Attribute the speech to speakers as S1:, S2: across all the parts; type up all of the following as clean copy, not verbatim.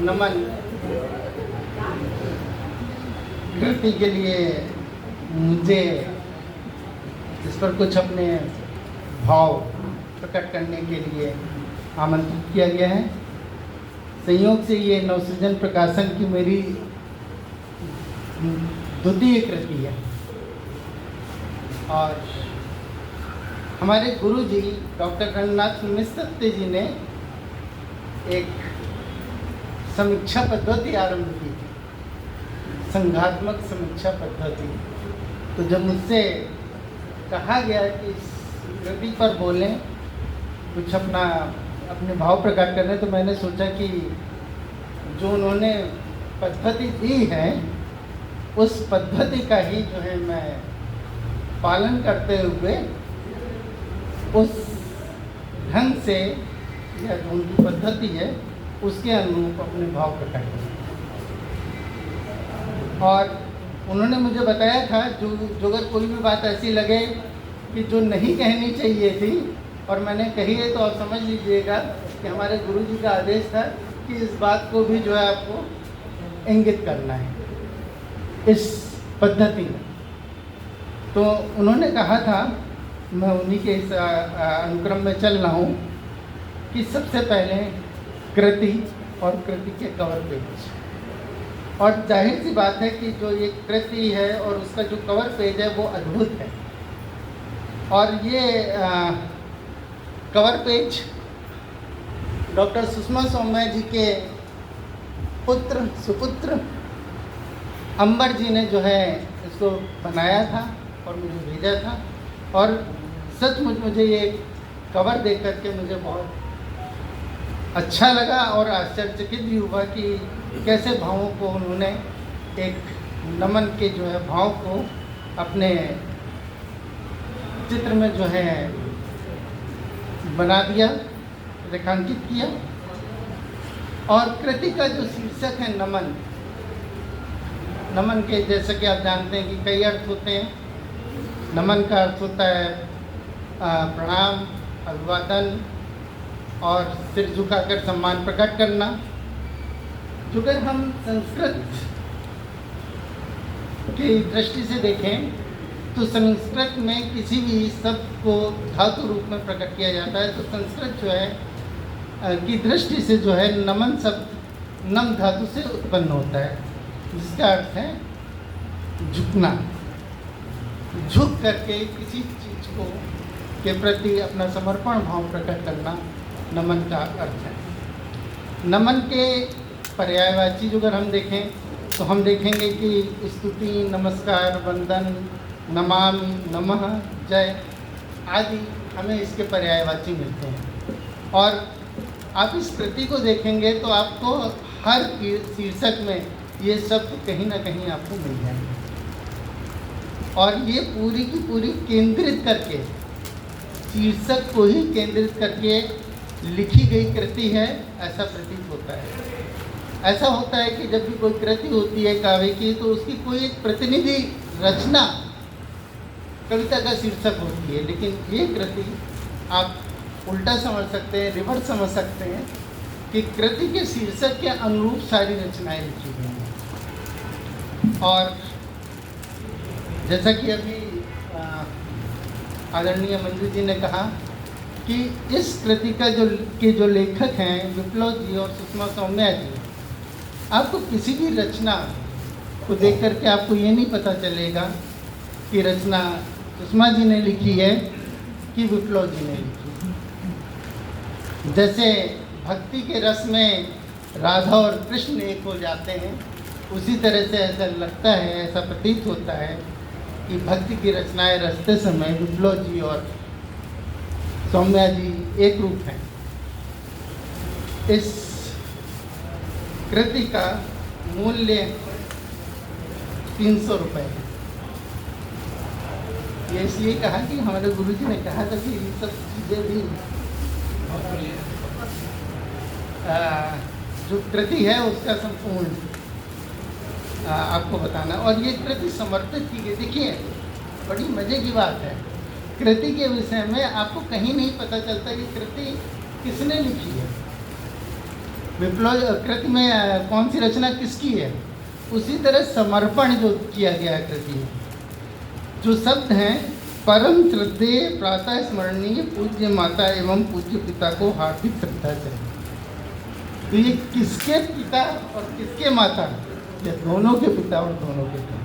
S1: नमन कृति के लिए मुझे इस पर कुछ अपने भाव प्रकट करने के लिए आमंत्रित किया गया है। संयोग से ये नवसृजन प्रकाशन की मेरी द्वितीय कृति है और हमारे गुरु जी डॉक्टर रंगनाथ मिश्र जी ने एक समीक्षा पद्धति आरंभ की थी, संघात्मक समीक्षा पद्धति। तो जब मुझसे कहा गया कि इस कृति पर बोलें, कुछ अपने भाव प्रकट करने, तो मैंने सोचा कि जो उन्होंने पद्धति दी है उस पद्धति का ही जो है मैं पालन करते हुए उस ढंग से या जो उनकी पद्धति है उसके अनुरूप अपने भाव प्रकट करें। और उन्होंने मुझे बताया था जो अगर कोई भी बात ऐसी लगे कि जो नहीं कहनी चाहिए थी और मैंने कही है, तो आप समझ लीजिएगा कि हमारे गुरु जी का आदेश था कि इस बात को भी जो है आपको इंगित करना है इस पद्धति में। तो उन्होंने कहा था, मैं उन्हीं के इस अनुक्रम में चल रहा हूँ, कि सबसे पहले कृति और कृति के कवर पेज। और जाहिर सी बात है कि जो ये कृति है और उसका जो कवर पेज है वो अद्भुत है। और ये cover page doctor Sushma Saumya ji के सुपुत्र अंबर जी ने जो है इसको बनाया था और मुझे भेजा था। और सचमुच मुझे ये कवर देख करके मुझे बहुत अच्छा लगा और आश्चर्यचकित भी हुआ कि कैसे भावों को उन्होंने एक नमन के जो है भाव को अपने चित्र में जो है बना दिया, रेखांकित किया। और कृति का जो शीर्षक है नमन, नमन के जैसे कि आप जानते हैं कि कई अर्थ होते हैं। नमन का अर्थ होता है प्रणाम, अभिवादन और सिर झुकाकर सम्मान प्रकट करना। जो अगर हम संस्कृत की दृष्टि से देखें तो संस्कृत में किसी भी शब्द को धातु रूप में प्रकट किया जाता है। तो संस्कृत जो है की दृष्टि से जो है नमन शब्द नम धातु से उत्पन्न होता है, जिसका अर्थ है झुकना, झुक करके किसी चीज़ को के प्रति अपना समर्पण भाव प्रकट करना नमन का अर्थ है। नमन के पर्यायवाची जो अगर हम देखें तो हम देखेंगे कि स्तुति, नमस्कार, वंदन, नमामि, नमः, जय आदि हमें इसके पर्यायवाची मिलते हैं। और आप इस कृति को देखेंगे तो आपको हर शीर्षक में ये शब्द कहीं ना कहीं आपको मिल जाएंगे। और ये पूरी की पूरी केंद्रित करके, शीर्षक को ही केंद्रित करके लिखी गई कृति है, ऐसा प्रतीत होता है। ऐसा होता है कि जब भी कोई कृति होती है काव्य की, तो उसकी कोई एक प्रतिनिधि रचना कविता का शीर्षक होती है। लेकिन ये कृति आप उल्टा समझ सकते हैं, रिवर्स समझ सकते हैं कि कृति के शीर्षक के अनुरूप सारी रचनाएं लिखी गई हैं। और जैसा कि अभी आदरणीय मंजू जी ने कहा कि इस कृति का जो लेखक हैं विप्लव जी और सुषमा सौम्या जी, आपको किसी भी रचना को देख करके आपको ये नहीं पता चलेगा कि रचना सुषमा जी ने लिखी है कि विप्लव जी ने लिखी है। जैसे भक्ति के रस में राधा और कृष्ण एक हो जाते हैं, उसी तरह से ऐसा लगता है, ऐसा प्रतीत होता है कि भक्ति की रचनाएं रचते समय विप्लव जी और सौम्या जी एक रूप हैं। इस कृति का मूल्य 300 रुपये है। ये इसलिए कहा कि हमारे गुरुजी ने कहा था कि ये सब चीज़ें भी जो कृति है उसका संपूर्ण आपको बताना। और ये कृति समर्पित की गई। देखिए बड़ी मज़े की बात है, कृति के विषय में आपको कहीं नहीं पता चलता कि कृति किसने लिखी है, विप्लव कृति में कौन सी रचना किसकी है। उसी तरह समर्पण जो किया गया है कृति में, जो शब्द हैं परम श्रद्धेय प्रातः स्मरणीय पूज्य माता एवं पूज्य पिता को हार्दिक श्रद्धा चाहिए। तो ये किसके पिता और किसके माता, ये दोनों के पिता और दोनों के पिता।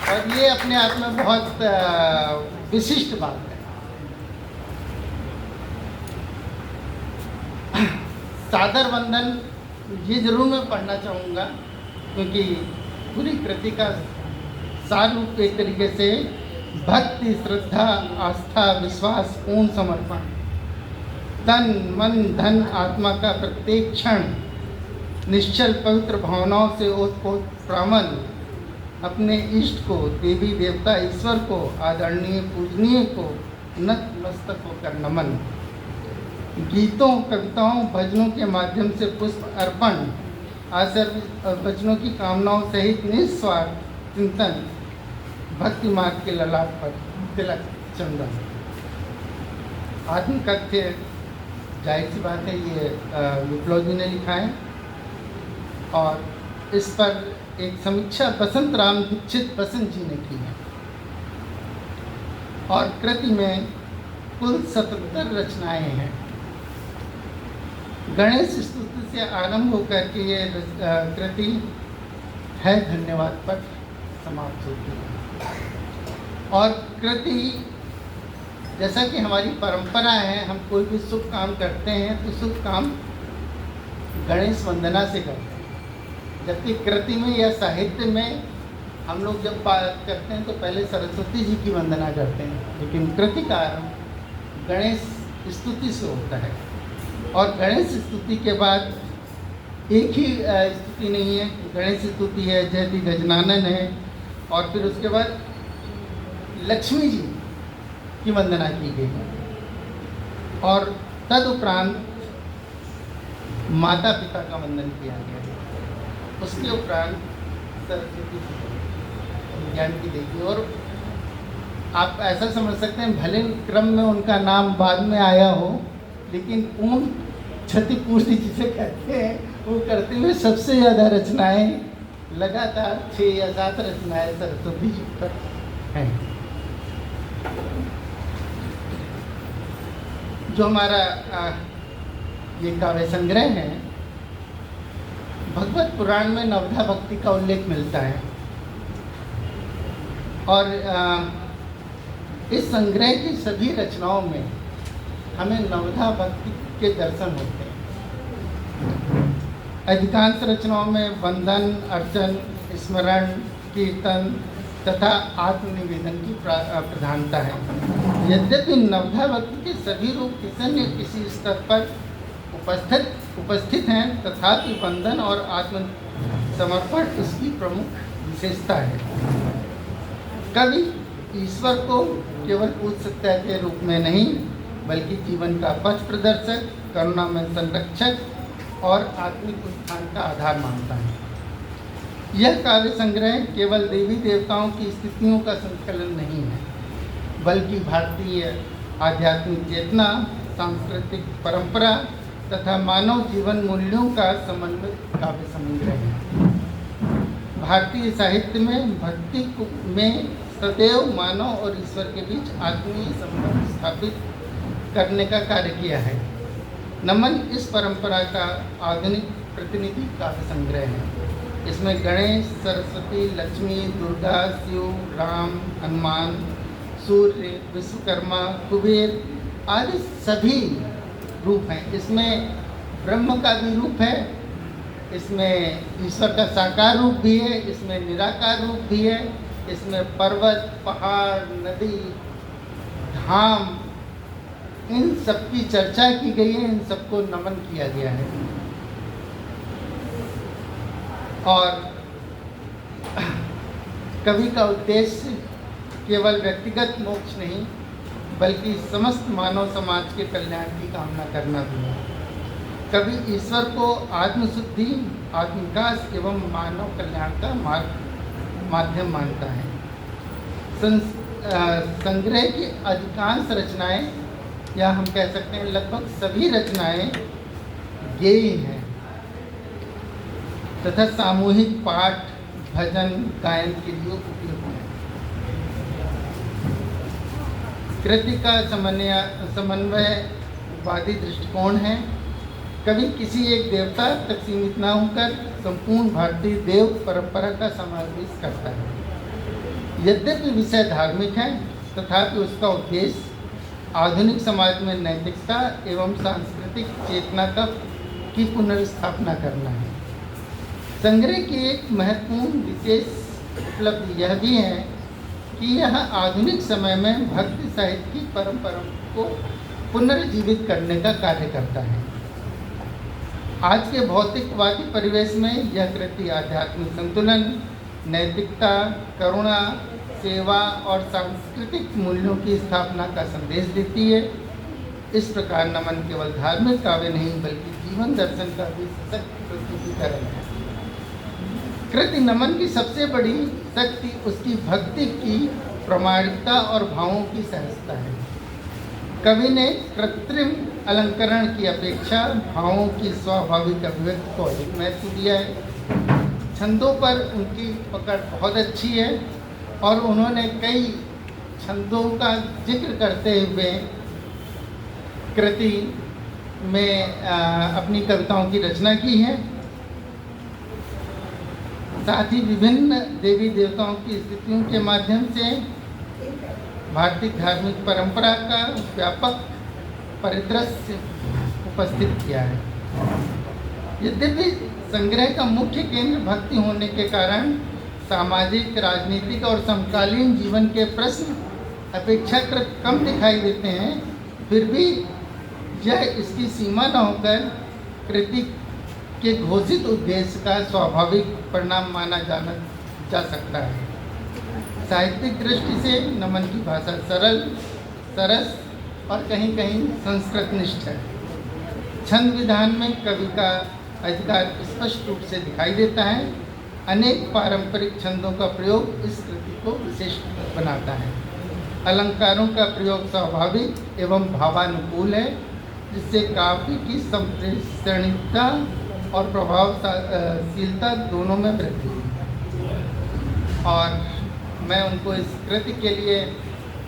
S1: और ये अपने आप में बहुत विशिष्ट बात है। सादर वंदन ये जरूर मैं पढ़ना चाहूँगा, क्योंकि पूरी कृति का सार रूप एक तरीके से भक्ति, श्रद्धा, आस्था, विश्वास, पूर्ण समर्पण, तन मन धन आत्मा का प्रत्येक क्षण निश्चल पवित्र भावनाओं से ओतप्रोत प्रामन अपने इष्ट को, देवी देवता ईश्वर को, आदरणीय पूजनीय को नतमस्तक होकर नमन। गीतों, कविताओं, भजनों के माध्यम से पुष्प अर्पण, आशीर्वाद और भजनों की कामनाओं सहित निस्वार्थ चिंतन, भक्ति मार्ग के ललाट पर तिलक चंदन। आत्मकथ्य जाहिर सी बात है ये विप्लव जी ने लिखा है, और इस पर एक समीक्षा बसंत राम दीक्षित बसंत जी ने की है। और कृति में कुल 77 रचनाएं हैं। गणेश स्तुति से आरंभ होकर के ये कृति है धन्यवाद पर समाप्त होती है। और कृति, जैसा कि हमारी परंपरा है, हम कोई भी शुभ काम करते हैं तो शुभ काम गणेश वंदना से करते हैं, जबकि कृति में या साहित्य में हम लोग जब बात करते हैं तो पहले सरस्वती जी की वंदना करते हैं, लेकिन कृति का आरंभ गणेश स्तुति से होता है। और गणेश स्तुति के बाद एक ही स्तुति नहीं है, गणेश स्तुति है, जयति गजनानन है, और फिर उसके बाद लक्ष्मी जी की वंदना की गई है, और तदुपरांत माता पिता का वंदन किया गया है। उसके उपरांत सरस्वती ज्ञान की देवी। और आप ऐसा समझ सकते हैं, भले क्रम में उनका नाम बाद में आया हो, लेकिन पूर्ण क्षतिपूर्ति जिसे कहते हैं वो करते हुए सबसे ज़्यादा रचनाएं लगातार 6 या 7 रचनाएं सरस्वती जी पर हैं। जो हमारा ये काव्य संग्रह है, भगवत पुराण में नवधा भक्ति का उल्लेख मिलता है, और इस संग्रह की सभी रचनाओं में हमें नवधा भक्ति के दर्शन होते हैं। अधिकांश रचनाओं में वंदन, अर्चन, स्मरण, कीर्तन तथा आत्मनिवेदन की प्रधानता है। यद्यपि नवधा भक्ति के सभी रूप किसी न किसी स्तर पर उपस्थित हैं, तथापि वंदन और आत्म समर्पण इसकी प्रमुख विशेषता है। कवि ईश्वर को केवल पूज सत्या के रूप में नहीं, बल्कि जीवन का पथ प्रदर्शक, करुणामय संरक्षक और आत्मिक उत्थान का आधार मानता है। यह काव्य संग्रह केवल देवी देवताओं की स्थितियों का संकलन नहीं है, बल्कि भारतीय आध्यात्मिक चेतना, सांस्कृतिक परंपरा तथा मानव जीवन मूल्यों का समन्वित काव्य संग्रह है। भारतीय साहित्य में भक्ति में सदैव मानव और ईश्वर के बीच आत्मीय संबंध स्थापित करने का कार्य किया है। नमन इस परंपरा का आधुनिक प्रतिनिधि काव्य संग्रह है। इसमें गणेश, सरस्वती, लक्ष्मी, दुर्गा, शिव, राम, हनुमान, सूर्य, विश्वकर्मा, कुबेर आदि सभी रूप हैं। इसमें ब्रह्म का भी रूप है, इसमें ईश्वर का साकार रूप भी है, इसमें निराकार रूप भी है, इसमें पर्वत, पहाड़, नदी, धाम, इन सब की चर्चा की गई है, इन सबको नमन किया गया है। और कवि का उद्देश्य केवल व्यक्तिगत मोक्ष नहीं, बल्कि समस्त मानव समाज के कल्याण की कामना करना भी है। कवि ईश्वर को आत्मशुद्धि, आत्मविकास एवं मानव कल्याण का माध्यम मानता है। संग्रह की अधिकांश रचनाएं, या हम कह सकते हैं लगभग सभी रचनाएं गेय हैं तथा सामूहिक पाठ, भजन, गायन के लिए उपयुक्त है। कृति का समन्वयवादी दृष्टिकोण है। कवि किसी एक देवता तक सीमित न होकर संपूर्ण भारतीय देव परंपरा का समावेश करता है। यद्यपि विषय धार्मिक है, तथापि उसका उद्देश्य आधुनिक समाज में नैतिकता एवं सांस्कृतिक चेतना की पुनर्स्थापना करना है। संग्रह की एक महत्वपूर्ण विशेष उपलब्धि यह भी है कि यह आधुनिक समय में भक्ति साहित्य की परंपरा को पुनर्जीवित करने का कार्य करता है। आज के भौतिकवादी परिवेश में यह कृति आध्यात्मिक संतुलन, नैतिकता, करुणा, सेवा और सांस्कृतिक मूल्यों की स्थापना का संदेश देती है। इस प्रकार नमन केवल धार्मिक काव्य नहीं बल्कि जीवन दर्शन का भी सशक्त प्रस्तुतिकरण है। कृति नमन की सबसे बड़ी शक्ति उसकी भक्ति की प्रामाणिकता और भावों की सहजता है। कवि ने कृत्रिम अलंकरण की अपेक्षा भावों की स्वाभाविक अभिव्यक्ति को अधिक महत्व दिया है। छंदों पर उनकी पकड़ बहुत अच्छी है और उन्होंने कई छंदों का जिक्र करते हुए कृति में अपनी कविताओं की रचना की है। साथ ही विभिन्न देवी देवताओं की स्थितियों के माध्यम से भारतीय धार्मिक परंपरा का व्यापक परिदृश्य उपस्थित किया है। यद्यपि संग्रह का मुख्य केंद्र भक्ति होने के कारण सामाजिक, राजनीतिक और समकालीन जीवन के प्रश्न अपेक्षाकृत कम दिखाई देते हैं, फिर भी यह इसकी सीमा न होकर कृति के घोषित उद्देश्य का स्वाभाविक परिणाम माना जा सकता है। साहित्यिक दृष्टि से नमन की भाषा सरल, सरस और कहीं कहीं संस्कृतनिष्ठ है। छंद विधान में कवि का अधिकार स्पष्ट रूप से दिखाई देता है। अनेक पारंपरिक छंदों का प्रयोग इस कृति को विशिष्ट बनाता है। अलंकारों का प्रयोग स्वाभाविक एवं भावानुकूल है, जिससे काव्य की संप्रेषणीयता और प्रभावशीलता दोनों में वृद्धि है। और मैं उनको इस कृति के लिए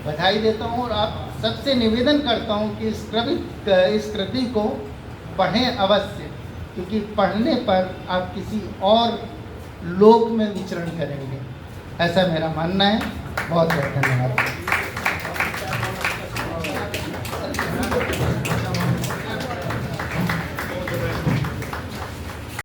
S1: बधाई देता हूँ और आप सबसे निवेदन करता हूँ कि इस कृति को पढ़ें अवश्य, क्योंकि पढ़ने पर आप किसी और लोक में विचरण करेंगे, ऐसा मेरा मानना है। बहुत बहुत धन्यवाद।